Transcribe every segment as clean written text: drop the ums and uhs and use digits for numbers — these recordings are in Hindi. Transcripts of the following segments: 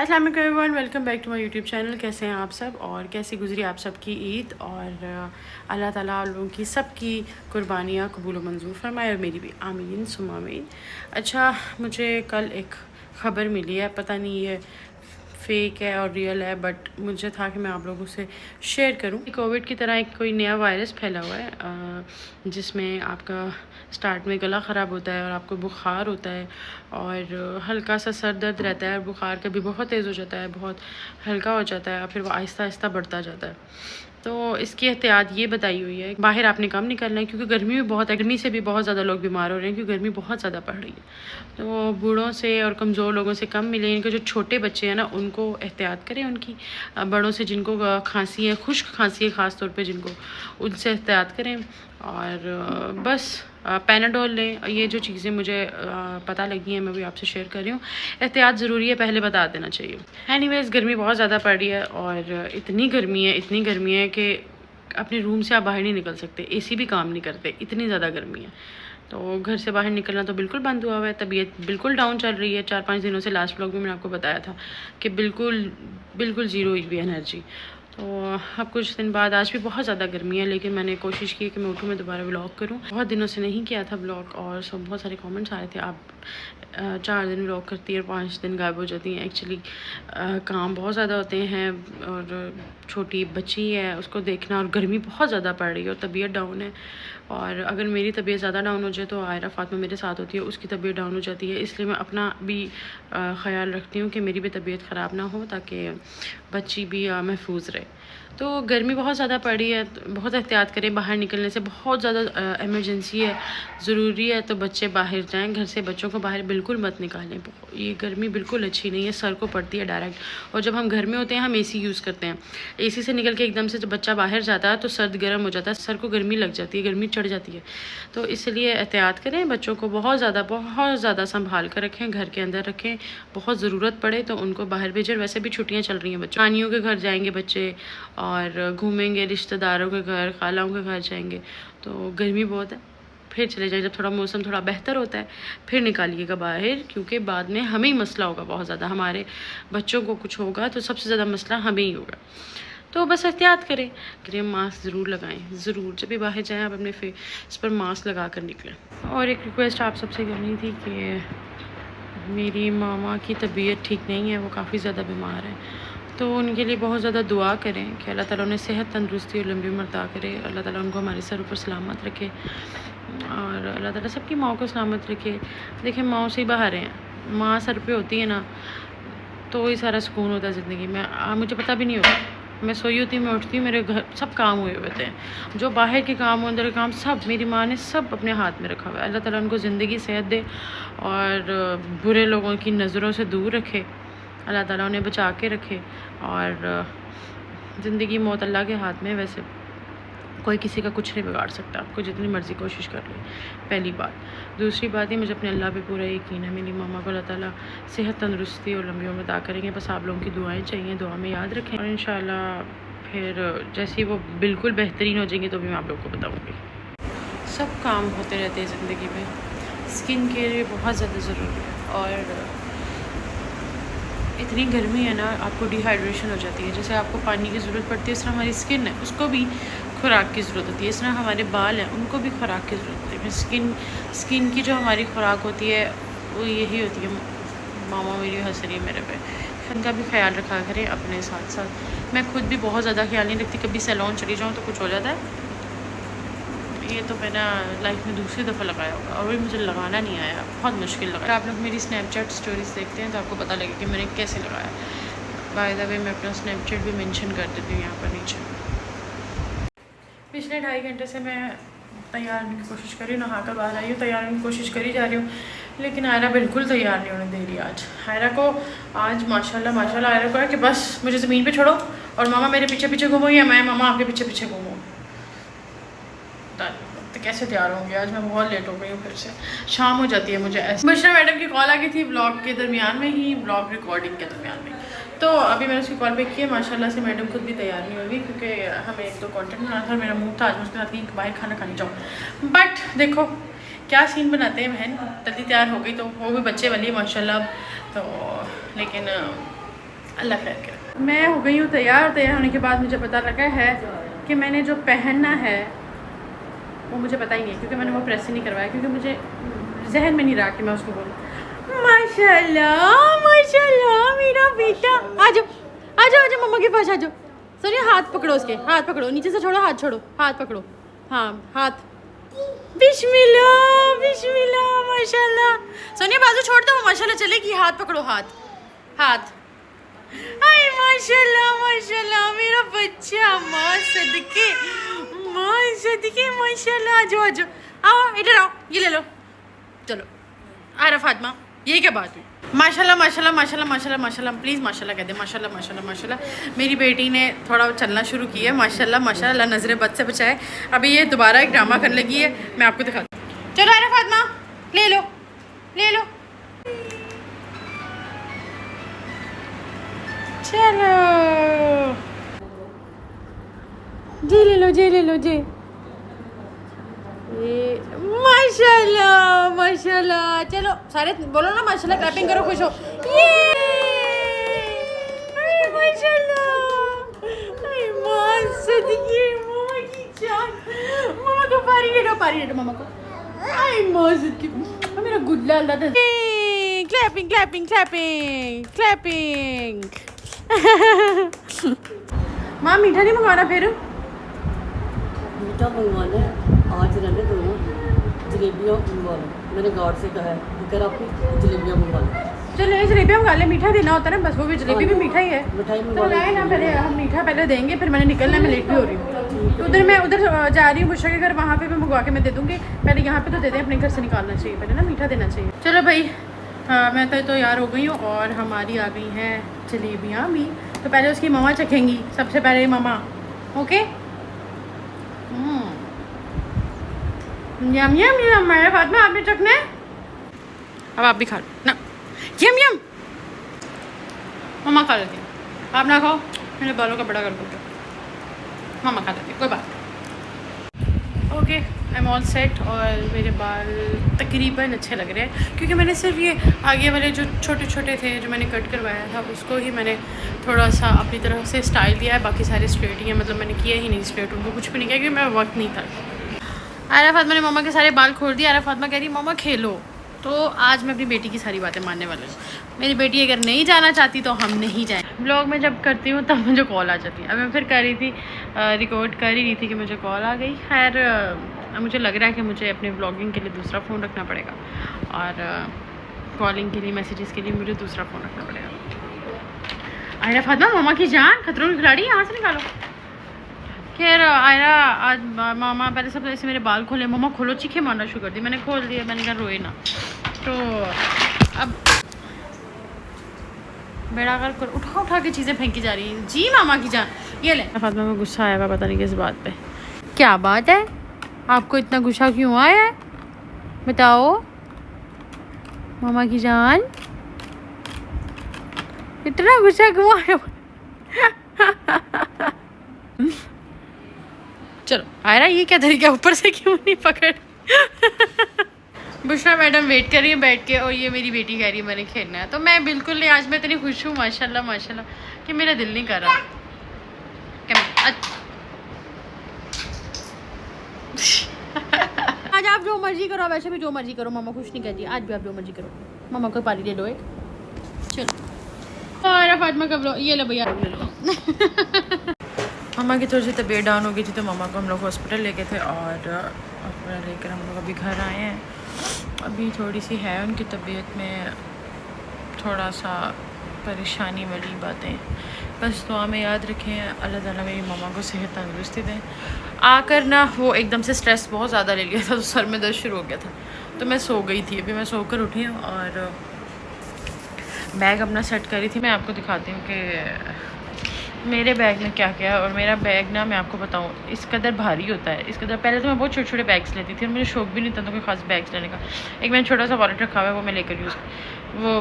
अस्सलाम वालेकुम everyone, welcome back to my YouTube channel. कैसे हैं आप सब और कैसी गुजरी आप सब की ईद। और अल्लाह ताला आप लोगों की सब की कुर्बानियाँ कबूल व मंजूर फरमाए और मेरी भी आमीन सुम्मा आमीन। अच्छा, मुझे कल एक ख़बर मिली है, पता नहीं ये फेक है और रियल है, बट मुझे था कि मैं आप लोगों से शेयर करूं। कोविड की तरह एक कोई नया वायरस फैला हुआ है जिसमें आपका स्टार्ट में गला ख़राब होता है और आपको बुखार होता है और हल्का सा सर दर्द रहता है। बुखार कभी बहुत तेज़ हो जाता है, बहुत हल्का हो जाता है और फिर वो आहिस्ता आहिस्ता बढ़ता जाता है। तो इसकी एहतियात ये बताई हुई है, बाहर आपने कम निकलना है क्योंकि गर्मी भी बहुत है। गर्मी से भी बहुत ज़्यादा लोग बीमार हो रहे हैं क्योंकि गर्मी बहुत ज़्यादा पड़ रही है। तो बूढ़ों से और कमज़ोर लोगों से कम मिलें। इनके जो छोटे बच्चे हैं ना, उनको एहतियात करें उनकी। बड़ों से जिनको खांसी है, खुश्क खांसी है ख़ास तौर पे जिनको, उनसे एहतियात करें। और बस पैनाडोल लें। ये जो चीज़ें मुझे पता लगी हैं मैं भी आपसे शेयर कर रही हूँ। एहतियात ज़रूरी है, पहले बता देना चाहिए। एनीवेज़, गर्मी बहुत ज़्यादा पड़ रही है और इतनी गर्मी है कि अपने रूम से आप बाहर नहीं निकल सकते। एसी भी काम नहीं करते, इतनी ज़्यादा गर्मी है। तो घर से बाहर निकलना तो बिल्कुल बंद हुआ हुआ है। तबीयत बिल्कुल डाउन चल रही है 4-5 दिनों से। लास्ट व्लॉग में मैंने आपको बताया था कि बिल्कुल ज़ीरो हुई भी एनर्जी। तो अब कुछ दिन बाद, आज भी बहुत ज़्यादा गर्मी है, लेकिन मैंने कोशिश की कि मैं उठूँ, मैं दोबारा व्लॉग करूँ। बहुत दिनों से नहीं किया था व्लॉग और सब बहुत सारे कमेंट्स आए थे, आप 4 दिन व्लॉग करती है और 5 दिन गायब हो जाती हैं। एक्चुअली काम बहुत ज़्यादा होते हैं और छोटी बच्ची है, उसको देखना, और गर्मी बहुत ज़्यादा पड़ रही है और तबीयत डाउन है। और अगर मेरी तबीयत ज़्यादा डाउन हो जाए तो आयरा फातिमा मेरे साथ होती है, उसकी तबीयत डाउन हो जाती है। इसलिए मैं अपना भी ख़्याल रखती हूँ कि मेरी भी तबीयत ख़राब ना हो, ताकि बच्ची भी महफूज रहे। तो गर्मी बहुत ज़्यादा पड़ी है, तो बहुत एहतियात करें बाहर निकलने से। बहुत ज़्यादा एमरजेंसी है, ज़रूरी है तो बच्चे बाहर जाएं। घर से बच्चों को बाहर बिल्कुल मत निकालें। ये गर्मी बिल्कुल अच्छी नहीं है, सर को पड़ती है डायरेक्ट। और जब हम घर में होते हैं हम एसी यूज़ करते हैं, एसी से निकल के एकदम से जब बच्चा बाहर जाता है तो सर्द गर्म हो जाता है, सर को गर्मी लग जाती है, गर्मी चढ़ जाती है। तो इसलिए एहतियात करें, बच्चों को बहुत ज़्यादा संभाल कर रखें, घर के अंदर रखें। बहुत ज़रूरत पड़े तो उनको बाहर भेजें। वैसे भी छुट्टियाँ चल रही हैं, बच्चों नानियों के घर जाएंगे बच्चे और घूमेंगे, रिश्तेदारों के घर, खालाओं के घर जाएंगे। तो गर्मी बहुत है, फिर चले जाए। जब थोड़ा मौसम थोड़ा बेहतर होता है फिर निकालिएगा बाहर, क्योंकि बाद में हमें ही मसला होगा बहुत ज़्यादा। हमारे बच्चों को कुछ होगा तो सबसे ज़्यादा मसला हमें ही होगा। तो बस एहतियात करें, मास्क ज़रूर लगाएं, ज़रूर। जब भी बाहर जाएं आप अपने फेस पर मास्क लगा कर निकलें। और एक रिक्वेस्ट आप सबसे करनी थी कि मेरी मामा की तबीयत ठीक नहीं है, वो काफ़ी ज़्यादा बीमार है। तो उनके लिए बहुत ज़्यादा दुआ करें कि अल्लाह ताला उन्हें सेहत, तंदुरुस्ती और लंबी उम्र अता करे। अल्लाह ताला उनको हमारे सर ऊपर सलामत रखे और अल्लाह ताला सबकी माँ को सलामत रखे। देखें, माँ से ही बाहर हैं, माँ सर पे होती है ना, तो ही सारा सुकून होता है ज़िंदगी में। मुझे पता भी नहीं होता, मैं सोई होती हूँ, मैं उठती हूँ, मेरे घर सब काम हुए होते हैं। जो बाहर के काम, अंदर के काम, सब मेरी माँ ने सब अपने हाथ में रखा हुआ है। अल्लाह ताला उनको ज़िंदगी सेहत दे और बुरे लोगों की नज़रों से दूर रखे। अल्लाह ताला उन्हें बचा के रखे। और ज़िंदगी मौत अल्लाह के हाथ में। वैसे कोई किसी का कुछ नहीं बिगाड़ सकता, आपको जितनी मर्ज़ी कोशिश कर ले, पहली बात। दूसरी बात, ये मुझे अपने अल्लाह पे पूरा यकीन है, मेरी मामा को अल्लाह ताला सेहत, तंदुरुस्ती और लंबी उम्र अता करेंगे। बस आप लोगों की दुआएं चाहिए, दुआ में याद रखें। और इंशाल्लाह फिर जैसे ही वो बिल्कुल बेहतरीन हो जाएंगे तो भी मैं आप लोग को बताऊँगी। सब काम होते रहते हैं ज़िंदगी में, स्किन केयर बहुत ज़्यादा ज़रूरी है। और इतनी गर्मी है ना, आपको डिहाइड्रेशन हो जाती है। जैसे आपको पानी की ज़रूरत पड़ती है, इस तरह हमारी स्किन है, उसको भी खुराक की ज़रूरत होती है। इस तरह हमारे बाल हैं, उनको भी खुराक की ज़रूरत होती है। स्किन की जो हमारी खुराक होती है वो यही होती है। मामा मेरी हंस रही है मेरे पे। उनका भी ख्याल रखा करें अपने साथ साथ। मैं खुद भी बहुत ज़्यादा ख्याल नहीं रखती, कभी सैलून चली जाऊँ तो कुछ हो जाता है। ये तो मैंने लाइफ में दूसरी दफ़ा लगाया होगा और भी मुझे लगाना नहीं आया, बहुत मुश्किल लगा। आप लोग मेरी स्नैपचैट स्टोरीज़ देखते हैं तो आपको पता लगे कि मैंने कैसे लगाया। बाय द वे, मैं अपना स्नैपचैट भी मेंशन कर देती हूँ यहाँ पर नीचे। पिछले 2.5 घंटे से मैं तैयार होने की कोशिश कर रही हूँ, नहा कर बाहर आई हूँ, तैयार होने की कोशिश करी जा रही हूँ, लेकिन आयरा बिल्कुल तैयार नहीं होने दे रही। आयरा को आज माशाल्लाह आयरा को है कि बस मुझे ज़मीन पे छोड़ो और मामा मेरे पीछे पीछे घूमो या मैं मामा आपके पीछे पीछे घूमूँ। तो कैसे तैयार होंगे, आज मैं बहुत लेट हो गई हूँ। फिर से शाम हो जाती है मुझे ऐसे। बुशरा मैडम की कॉल आ गई थी ब्लॉग के दरमियान में ही, ब्लॉग रिकॉर्डिंग के दरमियान में। तो अभी मैंने उसकी कॉल पे की है। माशाल्लाह से मैडम खुद भी तैयार नहीं होगी क्योंकि हमें 1-2 कंटेंट बनाना था। मेरा मूड था आज मैं उसके साथ कहीं बाहर खाना खाने जाऊँ, बट देखो क्या सीन बनाते हैं। बहन जल्दी तैयार हो गई तो वो भी बच्चे वाली है माशाल्लाह। तो लेकिन अल्लाह खैर करे। मैं हो गई हूँ तैयार। तैयार होने के बाद मुझे पता लगा है कि मैंने जो पहनना है वो मुझे पता ही नहीं है, क्योंकि मैंने वो प्रेस ही नहीं करवाया, क्योंकि मुझे जहन में नहीं रहा कि मैं उसको बोलूँ। माशाल्लाह माशाल्लाह मेरा बेटा। आ जाओ आ जाओ आ जाओ, मम्मा के पास आ जाओ। सोनिया हाथ पकड़ो, उसके हाथ पकड़ो, नीचे से छोड़ो, हाथ छोड़ो, हाथ पकड़ो, हाँ हाथ। बिस्मिल्लाह बिस्मिल्लाह माशाल्लाह। सोनिया बाजू छोड़ दो, माशाल्लाह चलेगी। हाथ पकड़ो, हाथ हाथ। हाय माशाल्लाह माशाल्लाह मेरा बच्चा, माँ सदके माशाल्लाह। आ जाओ आ जाओ, आओ इधर आओ, ये ले लो। चलो आ रहा फातिमा, ये क्या बात हुई? माशाल्लाह माशाल्लाह माशाल्लाह माशाल्लाह माशाल्लाह, प्लीज़ माशाल्लाह कह दे। माशाल्लाह माशाल्लाह माशाल्लाह मेरी बेटी ने थोड़ा चलना शुरू किया है। माशाल्लाह माशाल्लाह, नज़रें बद से बचाए। अभी ये दोबारा एक ड्रामा करने लगी है, मैं आपको दिखाती हूँ। चलो आ रहा फातिमा, ले लो ले लो, चलो जी ले लो जी ले लो जी। ये माशाल्लाह माशाल्लाह। चलो सारे बोलो ना माशाल्लाह, क्लैपिंग करो, खुश हो। ये माशाल्लाह, माँ सदके, मामा की जान। मामा को पारी दे दो, पारी दे दो मामा को। आई माँ सदके, मेरा गुड्डा अल्लाह था। Clapping clapping clapping clapping. माँ मीठा नहीं मंगवाना फिर? मीठा मंगवाना है, आज रहने दो ना, जलेबियाँ मंगवा लो। मैंने गार्ड से कहा है, अगर आप जलेबियाँ मंगवा लो। चलो ये जलेबियाँ मंगा ले, मीठा देना होता है ना बस, वो भी जलेबी भी मीठा ही है। मिठाई तो मंगवा लाए ना, पहले हम मीठा पहले देंगे, फिर मैंने निकलना है, मैं लेट भी हो रही हूँ। तो उधर मैं उधर जा रही हूँ बुशरा के घर, वहाँ पे भी मंगवा के मैं दे दूँगी। पहले यहाँ पे तो दे दें, अपने घर से निकालना चाहिए पहले ना, मीठा देना चाहिए। चलो भाई, हाँ मैं तो तैयार हो गई हूँ और हमारी आ गई हैं जलेबियाँ भी। तो पहले उसकी मम्मा चखेंगी, सबसे पहले मम्मा। ओके यम यम यम। मेरे फातिमा आपने चखना है, अब आप भी खा लो ना। यम यम, मम्मा खा लेती है, आप ना खाओ, मेरे बालों का बड़ा कर दो। मम्मा खा लेती है, कोई बात नहीं। Okay I am all set और मेरे बाल तकरीबन अच्छे लग रहे हैं, क्योंकि मैंने सिर्फ ये आगे वाले जो छोटे छोटे थे जो मैंने कट करवाया था उसको ही मैंने थोड़ा सा अपनी तरफ से स्टाइल दिया है। बाकी सारे स्ट्रेट ही हैं, मतलब मैंने किया ही नहीं स्ट्रेट, उनको कुछ भी नहीं किया क्योंकि मेरा वक्त नहीं था। आरा फातिमा ने मम्मा के सारे बाल खोल दिए। आरा फातिमा कह रही मम्मा खेलो। तो आज मैं अपनी बेटी की सारी बातें मानने वाली हूँ। मेरी बेटी अगर नहीं जाना चाहती तो हम नहीं जाएं। ब्लॉग में जब करती हूँ तब मुझे कॉल आ जाती है। अब मैं फिर कर रही थी, रिकॉर्ड कर ही रही थी कि मुझे कॉल आ गई। खैर मुझे लग रहा है कि मुझे अपने ब्लॉगिंग के लिए दूसरा फ़ोन रखना पड़ेगा और कॉलिंग के लिए, मैसेजेस के लिए मुझे दूसरा फ़ोन रखना पड़ेगा। आयरा फातिमा मम्मा की जान, खतरों की खिलाड़ी, यहाँ से निकालो। खैर आयरा आज मामा पहले सब ऐसे मेरे बाल खोले, मम्मा खोलो, चीखे मारना शुरू कर दी। मैंने खोल दिया, मैंने कहा रोए ना। तो अब बेड़ा कर उठा उठा के चीज़ें फेंकी जा रही हैं। जी मामा की जान, ये ले। फातिमा को गुस्सा आया हुआ, पता नहीं किस बात पे। क्या बात है, आपको इतना गुस्सा क्यों आया है, बताओ मामा की जान, इतना गुस्सा क्यों आया? चलो आयरा ये क्या तरीका, ऊपर से क्यों नहीं पकड़। बुशरा मैडम वेट कर रही है बैठ के और ये मेरी बेटी कह रही है मैंने खेलना है। तो मैं बिल्कुल नहीं, आज मैं इतनी खुश हूँ माशाल्लाह माशाल्लाह कि मेरा दिल नहीं कर रहा। आज आप जो मर्जी करो, वैसे भी जो मर्जी करो, मामा खुश नहीं कहती। आज भी आप जो मर्जी करो, मामा को पानी दे दो एक। चलो आयरा फातिमा कब लो, ये लो भैया ले लो। मम्मा की थोड़ी सी तबीयत डाउन हो गई थी तो मम्मा को हम लोग हॉस्पिटल ले गए थे और हॉस्पिटल लेकर हम लोग अभी घर आए हैं। अभी थोड़ी सी है उनकी तबीयत में थोड़ा सा परेशानी वाली बातें, बस दुआ में याद रखें। अल्लाह ताला मेरी मम्मा को सेहत तंदुरुस्ती दें। आकर ना वो एकदम से स्ट्रेस बहुत ज़्यादा ले लिया था तो सर में दर्द शुरू हो गया था, तो मैं सो गई थी। अभी मैं सोकर उठी हूँ और बैग अपना सेट करी थी। मैं आपको दिखाती हूँ कि मेरे बैग में क्या क्या है। और मेरा बैग ना मैं आपको बताऊँ इस कदर भारी होता है, इस कदर। पहले तो मैं बहुत छोटे छोटे बैग्स लेती थी और मुझे शौक भी नहीं था तो कोई ख़ास बैग्स लेने का। एक मैंने छोटा सा वॉलेट रखा हुआ है, वो मैं लेकर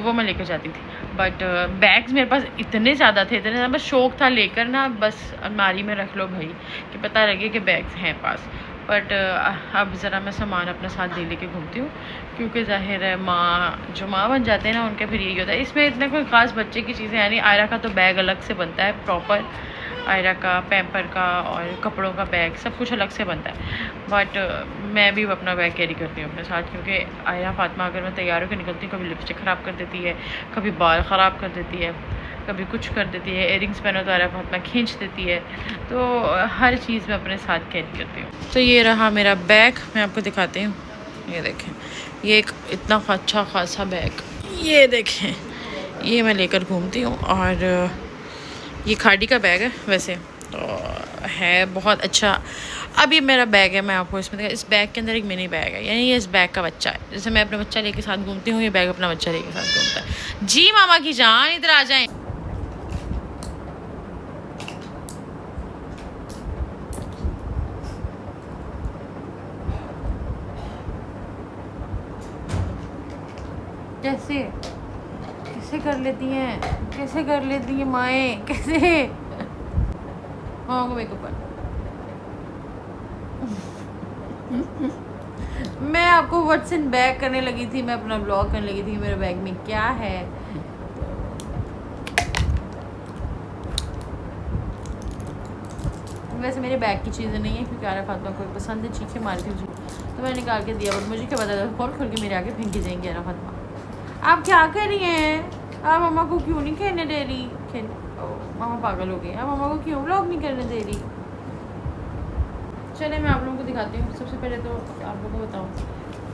वो मैं लेकर जाती थी। बट बैग्स मेरे पास इतने ज़्यादा थे, इतने ज़्यादा, बस शौक था लेकर ना, बस अलमारी में रख लो भाई कि पता लगे कि बैग्स हैं पास। बट अब ज़रा मैं सामान अपने साथ ले लेके घूमती हूँ, क्योंकि ज़ाहिर है जो माँ बन जाते हैं ना उनके फिर यही होता है। इसमें इतने कोई ख़ास बच्चे की चीज़ें हैं नहीं। आयरा का तो बैग अलग से बनता है प्रॉपर, आयरा का पैम्पर का और कपड़ों का बैग सब कुछ अलग से बनता है। बट मैं भी अपना बैग कैरी करती हूँ अपने साथ, क्योंकि आयरा फातिमा अगर मैं तैयार होकर निकलती हूँ, कभी लिपस्टिक ख़राब कर देती है, कभी बाल ख़राब कर देती है, कभी कुछ कर देती है, इयरिंग्स पहनो तो आयरा फातिमा खींच देती है, तो हर चीज़ मैं अपने साथ कैरी करती हूँ। तो ये रहा मेरा बैग, मैं आपको दिखाती हूँ। ये देखें, ये एक इतना अच्छा खासा बैग, ये देखें, ये मैं लेकर घूमती हूँ। और ये खाड़ी का बैग है वैसे तो, है बहुत अच्छा। अब ये मेरा बैग है, मैं आपको इसमें इस बैग के अंदर एक मिनी बैग है, यानी ये इस बैग का बच्चा है। जैसे मैं अपना बच्चा लेके साथ घूमती हूँ, ये बैग अपना बच्चा लेके साथ घूमता है। जी मामा की जान, इधर आ जाएं। कैसे कैसे कर लेती हैं, कैसे कर लेती हैं माएँ, कैसे मामा को मेकअप कर। मैं आपको व्हाट्स इन बैग करने लगी थी, मैं अपना ब्लॉग करने लगी थी मेरे बैग में क्या है। वैसे मेरे बैग की चीज़ें नहीं है, क्योंकि आरा फातिमा को पसंद है चीखें मारती हूँ, तो मैंने निकाल के दिया। बट मुझे क्या पता था खोल खोल के मेरे आगे फेंकी जाएंगी। आरा फातिमा आप क्या कर रही हैं? आप मम्मा को क्यों नहीं खेलने दे रही? मामा पागल हो गए, आप मम्मा को क्यों व्लॉग नहीं करने दे रही? चले मैं आप लोगों को दिखाती हूँ। सबसे पहले तो आप लोगों को बताऊँ,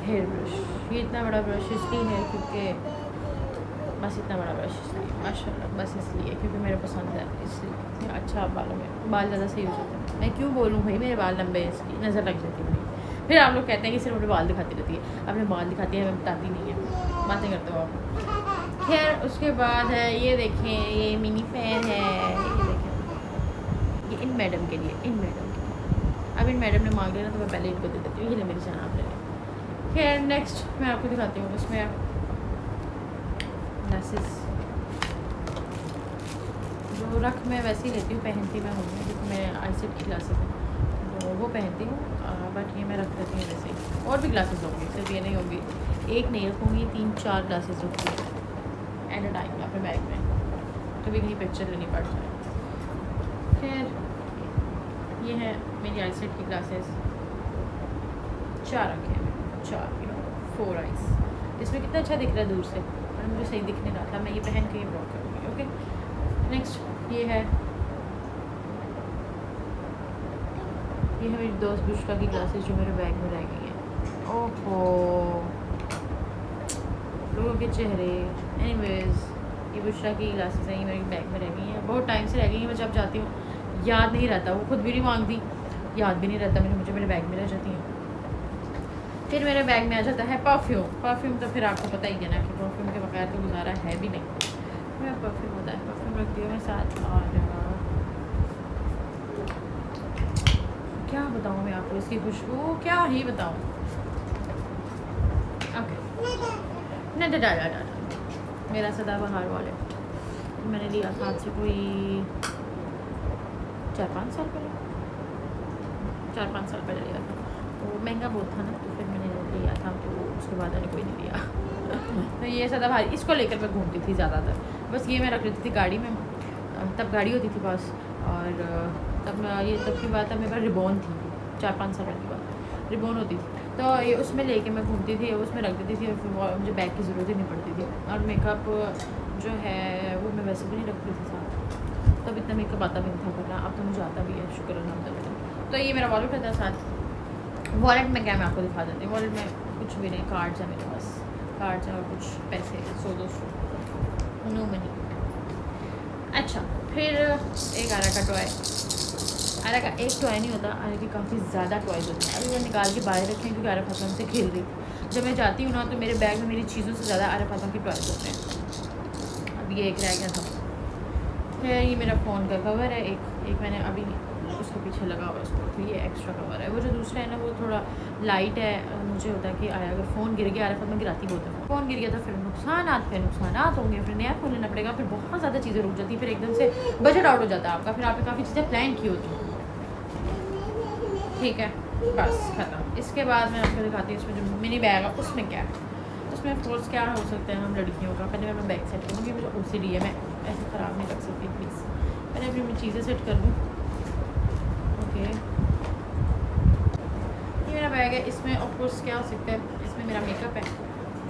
हेयर ब्रश, ये इतना बड़ा ब्रश इसलिए है क्योंकि बस इतना बड़ा ब्रश इसलिए माशाल्लाह, बस इसलिए क्योंकि मेरे पसंद है, इसलिए अच्छा बालों में बाल ज़्यादा सही हो जाते हैं। मैं क्यों बोलूँ भाई, मेरे बाल लंबे हैं इसलिए नज़र लग जाती है भाई। फिर आप लोग कहते हैं कि सिर्फ अपने बाल दिखाती रहती है, अपने बाल दिखाती है, हमें बताती नहीं है, बातें करते हो आप। खैर उसके बाद है ये देखें, ये मिनी फैन है, ये देखें, ये इन मैडम के लिए, इन मैडम के लिए। अब इन मैडम ने मांग लिया ना तो मैं पहले इनको दे देती हूँ, ये ले मेरी जान आप ले लें। खैर नेक्स्ट मैं आपको दिखाती हूँ, उसमें ग्लासेस जो रख मैं वैसे ही लेती हूँ, पहनती मैं हूँ, क्योंकि मैं आईसेट की ग्लासेस हैं तो वो पहनती हूँ। बट ये मैं रख देती हूँ वैसे ही। और भी ग्लासेस होंगी, सिर्फ ये नहीं होगी, एक नहीं रखूँगी, 3-4 ग्लासेस रखूँगी एट अ टाइम अपने बैग में, कभी कहीं पिक्चर लेनी पड़ जाए। खैर ये है मेरी आईसेट की ग्लासेस, 4 रखे हैं, 4 4 आइस। इसमें कितना अच्छा दिख रहा है दूर से, और मुझे सही दिख नहीं रहा था। मैं ये पहन के ये ब्लॉग करूँगी। ओके नेक्स्ट ये है मेरी दोस्त बुशरा की ग्लासेस जो मेरे बैग में रह गई हैं। ओहो लोगों के चेहरे। एनीवेज ये बुशरा की ग्लासेस हैं, ये मेरे बैग में रह गई हैं, बहुत टाइम से रह गई हैं। मैं जब जाती हूँ याद नहीं रहता, वो खुद भी नहीं मांगती, याद भी नहीं रहता मुझे मेरे बैग में रह जाती हैं। फिर मेरे बैग में आ जाता है परफ्यूम तो फिर आपको पता ही है ना कि परफ्यूम के बगैर तो गुजारा है भी नहीं। मेरा परफ्यूम होता है, परफ्यूम रखती हूँ मैं साथ। और क्या बताऊँ मैं आपको, इसकी खुशबू क्या ही बताऊँ। ओके नहीं डाला मेरा सदाबहार वॉलेट मैंने लिया था आज से कोई 4-5 साल पहले, 4-5 साल पहले लिया था। तो महंगा बहुत था ना, तो फिर मैंने लिया था, तो उसके बाद मैंने कोई नहीं लिया। तो ये सदाबहार इसको लेकर मैं घूमती थी ज़्यादातर, बस ये मैं रख लेती थी गाड़ी में, तब गाड़ी होती थी बस। और तब की बात है, मेरे पास रिबॉन थी, 4-5 साल की बात, रिबॉन होती थी, तो ये उसमें लेके मैं घूमती थी, उसमें रख देती थी, फिर मुझे बैग की ज़रूरत ही नहीं पड़ती थी। और मेकअप जो है वो मैं वैसे भी नहीं रखती थी साथ, तब इतना मेकअप आता भी नहीं था करना, अब तो मुझे आता भी है, शुक्र अल्हम्दुलिल्लाह। तो ये मेरा वॉलेट रहता है साथ। वॉलेट में क्या मैं आपको दिखा देती हूँ, वॉलेट में कुछ भी नहीं, कार्ड्स है मेरे पास, कार्ड्स है और कुछ पैसे 100-200 नो मनी। अच्छा फिर एक आरा का टॉय, आरा का एक टॉय नहीं होता, आरा के काफ़ी ज़्यादा टॉयज़ होते हैं। अभी मैं निकाल के बाहर रखे हैं क्योंकि आरा फातिमा से खेल रही थी। जब मैं जाती हूँ ना तो मेरे बैग में मेरी चीज़ों से ज़्यादा आरा फातिमा के टॉयज़ होते हैं। अब ये एक रह गया था, फिर ये मेरा फ़ोन का कवर है, एक मैंने अभी उसके पीछे लगा हुआ है उसको, तो ये एक्स्ट्रा कवर है। वो जो दूसरा है ना वो थोड़ा लाइट है, मुझे होता है कि आया अगर फ़ोन गिर गया, आरा फातिमा गिराती बहुत है, फ़ोन गिर गया तो फिर नुकसानात होंगे, फिर नया फ़ोन लेना पड़ेगा, फिर बहुत ज़्यादा चीज़ें रुक जाती हैं, फिर एकदम से बजट आउट हो जाता है आपका, फिर आपने काफ़ी चीज़ें प्लान की होती हैं। ठीक है बस ख़त्म। इसके बाद मैं आपको दिखाती हूँ इसमें जो मिनी बैग है उसमें क्या है। उसमें ऑफकोर्स क्या हो सकते हैं हम लड़कियों का। पहले मैं बैग सेट करूँगी, मुझे OCD है, मैं ऐसे ख़राब नहीं रख सकती प्लीज़। पहले अभी मैं चीज़ें सेट कर लूँ। ओके, ये मेरा बैग है। इसमें ऑफकोर्स क्या हो सकता है, इसमें मेरा मेकअप है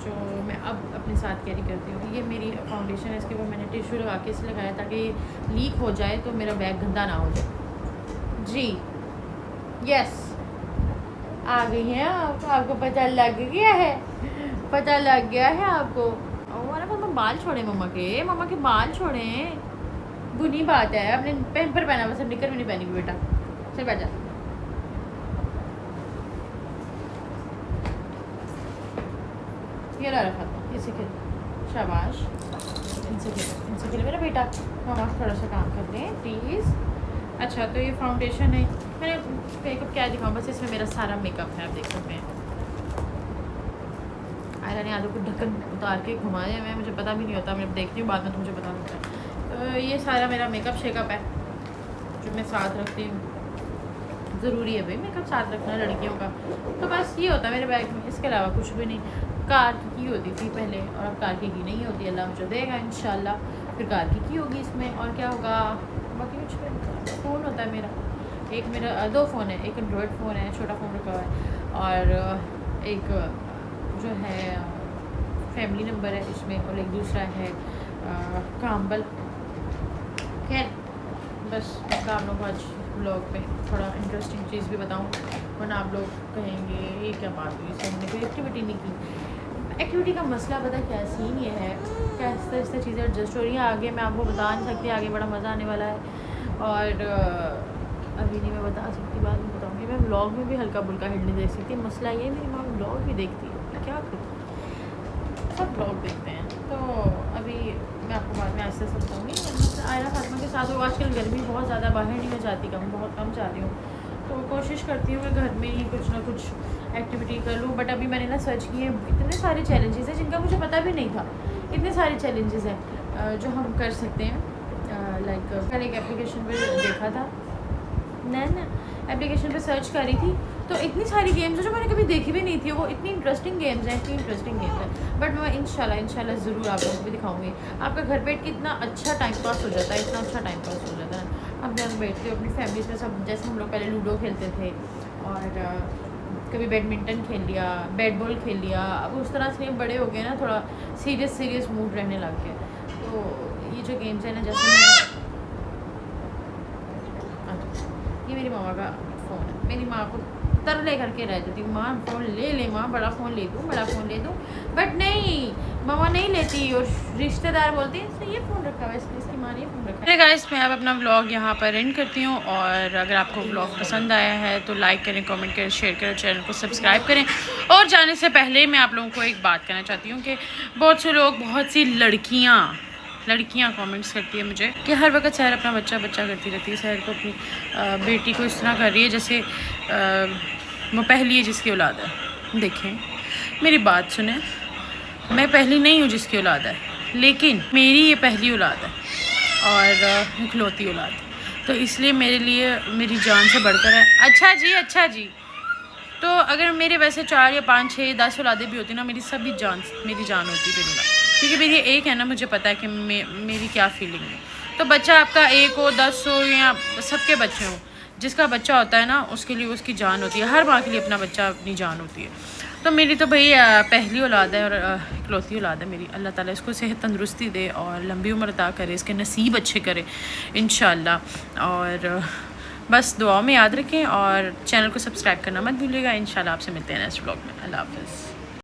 जो मैं अब अपने साथ कैरी करती हूँ। ये मेरी फाउंडेशन है, इसके ऊपर मैंने टिश्यू लगा के इसे लगाया ताकि लीक हो जाए तो मेरा बैग गंदा ना हो जाए। जी यस, आ गई हैं आप, आपको पता लग गया है, पता लग गया है आपको। और मम्मा बाल छोड़े, मम्मा के बाल छोड़े, बुरी बात है। अपने पैम्पर पहना, बस निकर भी नहीं पहनी बेटा। चल बैठ जा। ये ला रखा था, इसे खेल, शाबाश, इनसे खेल मेरा बेटा। मामा थोड़ा सा काम कर लें प्लीज़। अच्छा, तो ये फाउंडेशन है। मैंने मेकअप क्या दिखाऊँ, बस इसमें मेरा सारा मेकअप है, आप देख सकते हैं। आयरा ने आलू को ढक्कन उतार के घुमा दिया, मैं मुझे पता भी नहीं होता, मैं देखती हूँ बाद में तो मुझे पता होता है। तो ये सारा मेरा मेकअप शेकअप है जो मैं साथ रखती हूँ। ज़रूरी है भाई मेकअप साथ रखना लड़कियों का। तो बस ये होता है मेरे बैग में, इसके अलावा कुछ भी नहीं। कार की होती थी पहले और अब कार की नहीं होती, अल्लाह मुझे देगा इंशाल्लाह। फिर कार की होगी इसमें, और क्या होगा बाकी कुछ भी। फ़ोन होता है मेरा, एक मेरा 2 फ़ोन है, एक एंड्रॉयड फ़ोन है, छोटा फ़ोन रखा हुआ है, और एक जो है फैमिली नंबर है इसमें, और एक दूसरा है काम्बल। खैर बस आप लोग को आज ब्लॉग पे थोड़ा इंटरेस्टिंग चीज़ भी बताऊँ, वरना आप लोग कहेंगे ये क्या बात हुई, इससे हमने कोई एक्टिविटी नहीं की। एक्टिविटी का मसला पता क्या सीन ये है, क्या ऐसा चीज़ें एडजस्ट हो रही हैं। आगे मैं आपको बता नहीं सकती, आगे बड़ा मज़ा आने वाला है, और अभी नहीं मैं बता सकती, बाद में बताऊँगी। मैं व्लॉग में भी हल्का बुल्का हिट नहीं देख सकती। मसला ये मेरी माँ व्लॉग भी देखती है, क्या करूँ, सब व्लॉग देखते हैं। तो अभी मैं आपको बाद में ऐसे बताऊँगी। आयरा फातिमा के साथ, आजकल गर्मी बहुत ज़्यादा, बाहर नहीं मैं जाती, बहुत कम जा रही हूँ, तो कोशिश करती हूँ कि घर में ही कुछ ना कुछ एक्टिविटी कर लूँ। बट अभी मैंने ना सर्च किए, इतने सारे चैलेंजेस हैं जिनका मुझे पता भी नहीं था। इतने सारे चैलेंजेस हैं जो हम कर सकते हैं। लाइक कल एक एप्लीकेशन पे देखा था, ना एप्लीकेशन पे सर्च करी थी, तो इतनी सारी गेम्स हैं जो मैंने कभी देखी भी नहीं थी। वो इतनी इंटरेस्टिंग गेम्स हैं, बट मैं इंशाल्लाह ज़रूर आप लोगों को भी दिखाऊंगी। आपका घर बैठ के इतना अच्छा टाइम पास हो जाता है, इतना अच्छा टाइम पास हो जाता है। हम जब बैठते हो अपनी फैमिलीज में सब, जैसे हम लोग पहले लूडो खेलते थे, और कभी बैडमिंटन खेल लिया, बैट बॉल खेल लिया। अब उस तरह से बड़े हो गए ना, थोड़ा सीरियस मूड रहने लग गया। तो ये जो गेम्स है ना, जैसे ये मेरी मामा का फ़ोन है, मेरी माँ को तरले करके रह जाती, माँ फ़ोन ले माँ, बड़ा फ़ोन ले दूँ, बट नहीं, मामा नहीं लेती, और रिश्तेदार बोलते हैं इसने ये फ़ोन रखा हुआ है, इसकी माँ ने ये फ़ोन रखा है। गाइस, मैं अब अपना व्लॉग यहाँ पर एंड करती हूँ, और अगर आपको व्लॉग पसंद आया है तो लाइक करें, कमेंट करें, शेयर करें, चैनल को सब्सक्राइब करें। और जाने से पहले मैं आप लोगों को एक बात कहना चाहती हूँ कि बहुत से लोग, बहुत सी लड़कियाँ कमेंट्स करती है मुझे कि हर वक्त सहर अपना बच्चा करती रहती है, सहर को अपनी बेटी को इस तरह कर रही है जैसे वो पहली है जिसकी औलाद है। देखें, मेरी बात सुने, मैं पहली नहीं हूँ जिसकी औलाद है, लेकिन मेरी ये पहली औलाद है और इकलौती औलाद, तो इसलिए मेरे लिए मेरी जान से बढ़कर है। अच्छा जी, तो अगर मेरे वैसे 4 या 5, 6, 10 औलादें भी होती ना, मेरी जान होती बिल्कुल, क्योंकि मेरी एक है ना, मुझे पता है कि मेरी क्या फीलिंग है। तो बच्चा आपका 1 हो, 10 हो, या सबके बच्चे हों, जिसका बच्चा होता है ना, उसके लिए उसकी जान होती है। हर माँ के लिए अपना बच्चा अपनी जान होती है। तो मेरी तो भाई पहली औलाद है और इकलौती औलाद है मेरी। अल्लाह ताला इसको सेहत तंदुरुस्ती दे और लंबी उम्र अता करे, इसके नसीब अच्छे करे इंशाल्लाह। और बस दुआ में याद रखें, और चैनल को सब्सक्राइब करना मत भूलिएगा। इंशाल्लाह आपसे मिलते हैं नेक्स्ट व्लॉग में। अल्लाह हाफ़िज़।